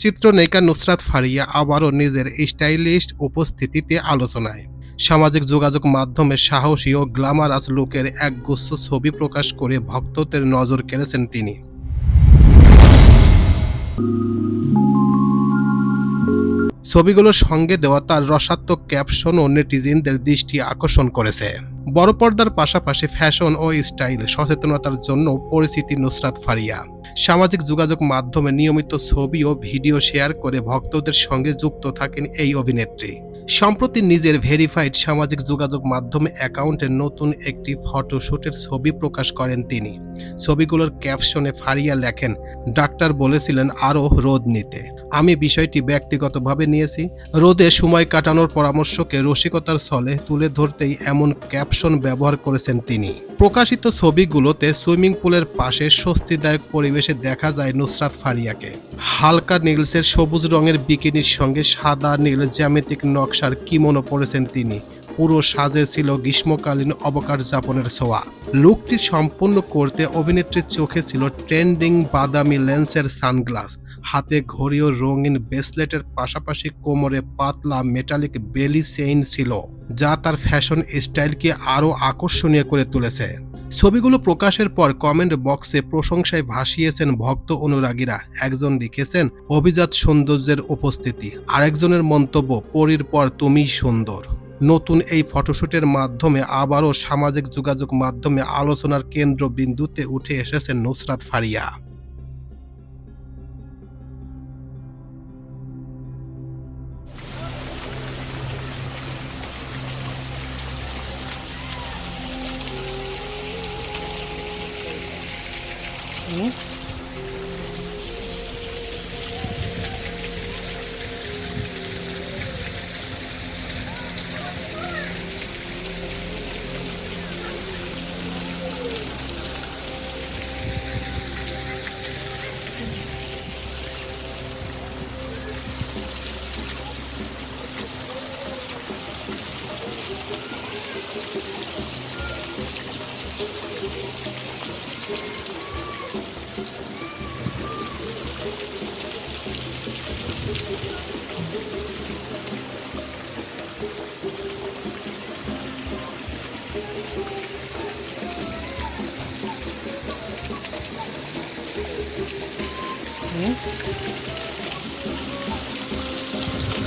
চিত্রনায়িকা নুসরাত ফারিয়া আবারও নিজের স্টাইলিশ উপস্থিতিতে আলোচনায়। সামাজিক যোগাযোগ মাধ্যমে সাহসী ও গ্ল্যামারাস লুকের একগুচ্ছ ছবি প্রকাশ করে ভক্তদের নজর কেড়েছেন তিনি। ছবিগুলোর সঙ্গে দেওয়া তার রসাত্মক ক্যাপশনও নেটিজেনদের দৃষ্টি আকর্ষণ করেছে। বড় পর্দার পাশাপাশি ফ্যাশন ও স্টাইল সচেতনতার জন্য পরিচিতি নুসরাত ফারিয়া। সামাজিক যোগাযোগ মাধ্যমে নিয়মিত ছবি ও ভিডিও শেয়ার করে ভক্তদের সঙ্গে যুক্ত থাকেন এই অভিনেত্রী। সম্প্রতি নিজের ভেরিফাইড সামাজিক যোগাযোগ মাধ্যমে অ্যাকাউন্টে নতুন একটি ফটোশ্যুটের ছবি প্রকাশ করেন তিনি। ছবিগুলোর ক্যাপশনে ফারিয়া লেখেন, ডাক্তার বলেছিলেন আরও রোদ নিতে। আমি বিষয়টি ব্যক্তিগতভাবে নিয়েছি। রোদে সময় কাটানোর পরামর্শকে রসিকতার ছলে তুলে ধরতেই এমন ক্যাপশন ব্যবহার করেছেন তিনি। প্রকাশিত ছবিগুলোতে সুইমিং পুলের পাশে স্বস্তিদায়ক পরিবেশে দেখা যায় নুসরাত ফারিয়াকে। হালকা নীলসের সবুজ রঙের বিকিনির সঙ্গে সাদা নীল জ্যামিতিক নকশার কিমোনো পরেছেন তিনি। পুরো সাজে ছিল গ্রীষ্মকালীন অবকাশ যাপনের ছোঁয়া। লুকটি সম্পূর্ণ করতে অভিনেত্রীর চোখে ছিল ট্রেন্ডিং বাদামি লেন্সের সানগ্লাস। হাতে ঘড়ি ও রঙিন ব্রেসলেটের পাশাপাশি কোমরে পাতলা মেটালিক বেলি চেইন ছিল, যা তার ফ্যাশন স্টাইলকে আরও আকর্ষণীয় করে তুলেছে। ছবিগুলো প্রকাশের পর কমেন্ট বক্সে প্রশংসায় ভাসিয়েছেন ভক্ত অনুরাগীরা। একজন লিখেছেন, অভিজাত সৌন্দর্যের উপস্থিতি। আরেকজনের মন্তব্য, পরীর পর তুমিই সুন্দর। নতুন এই ফটোশ্যুটের মাধ্যমে আবারও সামাজিক যোগাযোগ মাধ্যমে আলোচনার কেন্দ্রবিন্দুতে উঠে এসেছেন নুসরাত ফারিয়া।